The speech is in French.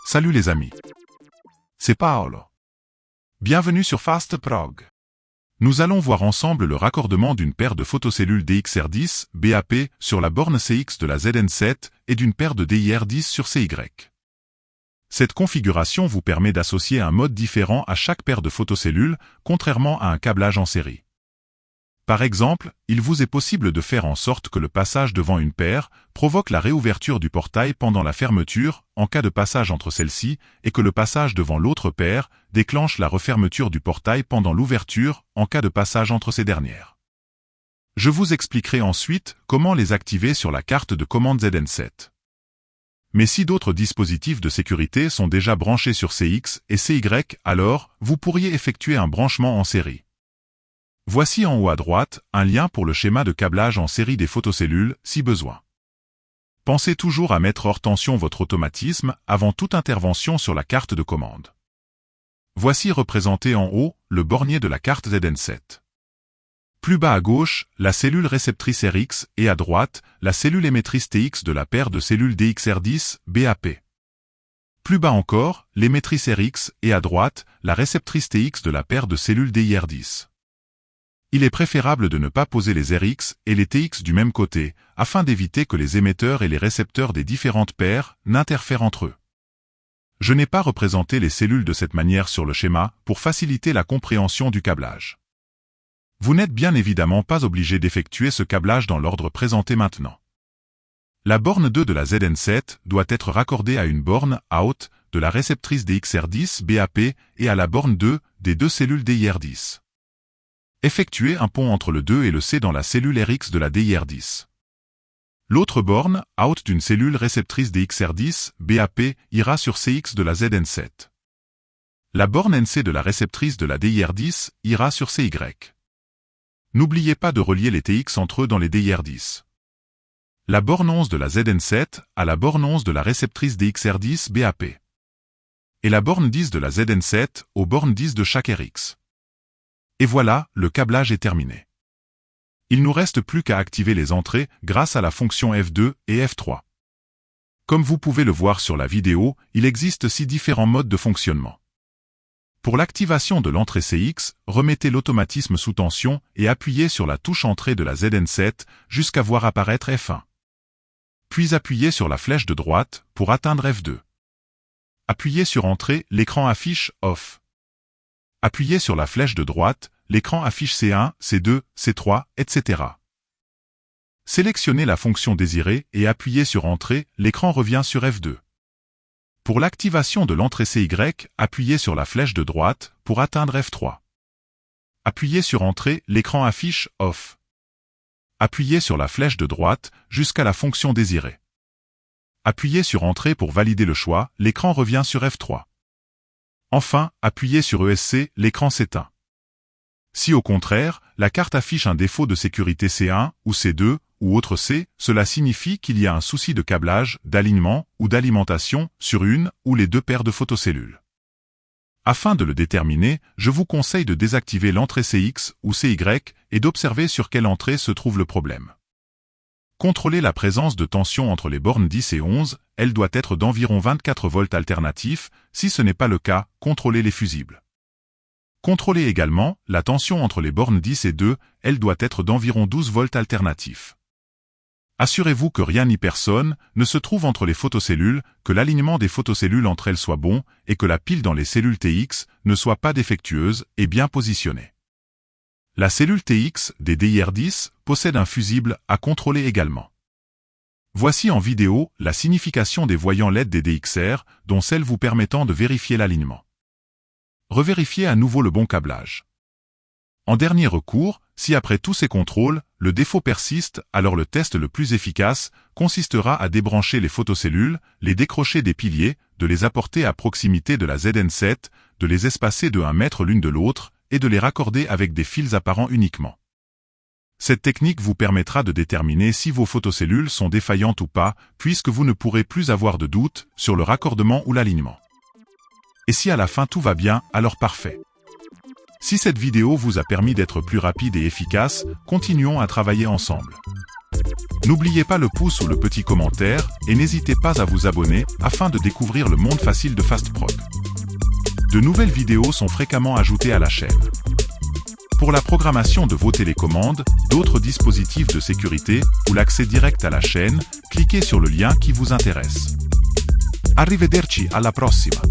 Salut les amis. C'est Paolo. Bienvenue sur FastProg. Nous allons voir ensemble le raccordement d'une paire de photocellules DXR10 BAP sur la borne CX de la ZN7 et d'une paire de DIR10 sur CY. Cette configuration vous permet d'associer un mode différent à chaque paire de photocellules, contrairement à un câblage en série. Par exemple, il vous est possible de faire en sorte que le passage devant une paire provoque la réouverture du portail pendant la fermeture en cas de passage entre celles-ci et que le passage devant l'autre paire déclenche la refermeture du portail pendant l'ouverture en cas de passage entre ces dernières. Je vous expliquerai ensuite comment les activer sur la carte de commande ZN7. Mais si d'autres dispositifs de sécurité sont déjà branchés sur CX et CY, alors vous pourriez effectuer un branchement en série. Voici en haut à droite un lien pour le schéma de câblage en série des photocellules, si besoin. Pensez toujours à mettre hors tension votre automatisme avant toute intervention sur la carte de commande. Voici représenté en haut le bornier de la carte ZN7. Plus bas à gauche, la cellule réceptrice RX et à droite, la cellule émettrice TX de la paire de cellules DXR10 BAP. Plus bas encore, l'émettrice RX et à droite, la réceptrice TX de la paire de cellules DIR10. Il est préférable de ne pas poser les RX et les TX du même côté, afin d'éviter que les émetteurs et les récepteurs des différentes paires n'interfèrent entre eux. Je n'ai pas représenté les cellules de cette manière sur le schéma pour faciliter la compréhension du câblage. Vous n'êtes bien évidemment pas obligé d'effectuer ce câblage dans l'ordre présenté maintenant. La borne 2 de la ZN7 doit être raccordée à une borne out de la réceptrice DXR10 BAP et à la borne 2 des deux cellules DIR10. Effectuez un pont entre le 2 et le C dans la cellule RX de la DIR10. L'autre borne, out d'une cellule réceptrice DXR10 BAP, ira sur CX de la ZN7. La borne NC de la réceptrice de la DIR10 ira sur CY. N'oubliez pas de relier les TX entre eux dans les DIR10. La borne 11 de la ZN7 à la borne 11 de la réceptrice DXR10 BAP. Et la borne 10 de la ZN7 aux bornes 10 de chaque RX. Et voilà, le câblage est terminé. Il nous reste plus qu'à activer les entrées grâce à la fonction F2 et F3. Comme vous pouvez le voir sur la vidéo, il existe 6 différents modes de fonctionnement. Pour l'activation de l'entrée CX, remettez l'automatisme sous tension et appuyez sur la touche entrée de la ZN7 jusqu'à voir apparaître F1. Puis appuyez sur la flèche de droite pour atteindre F2. Appuyez sur entrée, l'écran affiche Off. Appuyez sur la flèche de droite, l'écran affiche C1, C2, C3, etc. Sélectionnez la fonction désirée et appuyez sur Entrée, l'écran revient sur F2. Pour l'activation de l'entrée CY, appuyez sur la flèche de droite pour atteindre F3. Appuyez sur Entrée, l'écran affiche Off. Appuyez sur la flèche de droite jusqu'à la fonction désirée. Appuyez sur Entrée pour valider le choix, l'écran revient sur F3. Enfin, appuyez sur ESC, l'écran s'éteint. Si au contraire, la carte affiche un défaut de sécurité C1 ou C2 ou autre C, cela signifie qu'il y a un souci de câblage, d'alignement ou d'alimentation sur une ou les deux paires de photocellules. Afin de le déterminer, je vous conseille de désactiver l'entrée CX ou CY et d'observer sur quelle entrée se trouve le problème. Contrôlez la présence de tension entre les bornes 10 et 11, elle doit être d'environ 24 volts alternatifs, si ce n'est pas le cas, contrôlez les fusibles. Contrôlez également la tension entre les bornes 10 et 2, elle doit être d'environ 12 volts alternatifs. Assurez-vous que rien ni personne ne se trouve entre les photocellules, que l'alignement des photocellules entre elles soit bon et que la pile dans les cellules TX ne soit pas défectueuse et bien positionnée. La cellule TX des DIR10 possède un fusible à contrôler également. Voici en vidéo la signification des voyants LED des DXR, dont celle vous permettant de vérifier l'alignement. Revérifiez à nouveau le bon câblage. En dernier recours, si après tous ces contrôles, le défaut persiste, alors le test le plus efficace consistera à débrancher les photocellules, les décrocher des piliers, de les apporter à proximité de la ZN7, de les espacer de 1 mètre l'une de l'autre, et de les raccorder avec des fils apparents uniquement. Cette technique vous permettra de déterminer si vos photocellules sont défaillantes ou pas, puisque vous ne pourrez plus avoir de doute sur le raccordement ou l'alignement. Et si à la fin tout va bien, alors parfait. Si cette vidéo vous a permis d'être plus rapide et efficace, continuons à travailler ensemble. N'oubliez pas le pouce ou le petit commentaire et n'hésitez pas à vous abonner afin de découvrir le monde facile de FastProg. De nouvelles vidéos sont fréquemment ajoutées à la chaîne. Pour la programmation de vos télécommandes, d'autres dispositifs de sécurité ou l'accès direct à la chaîne, cliquez sur le lien qui vous intéresse. Arrivederci alla prossima!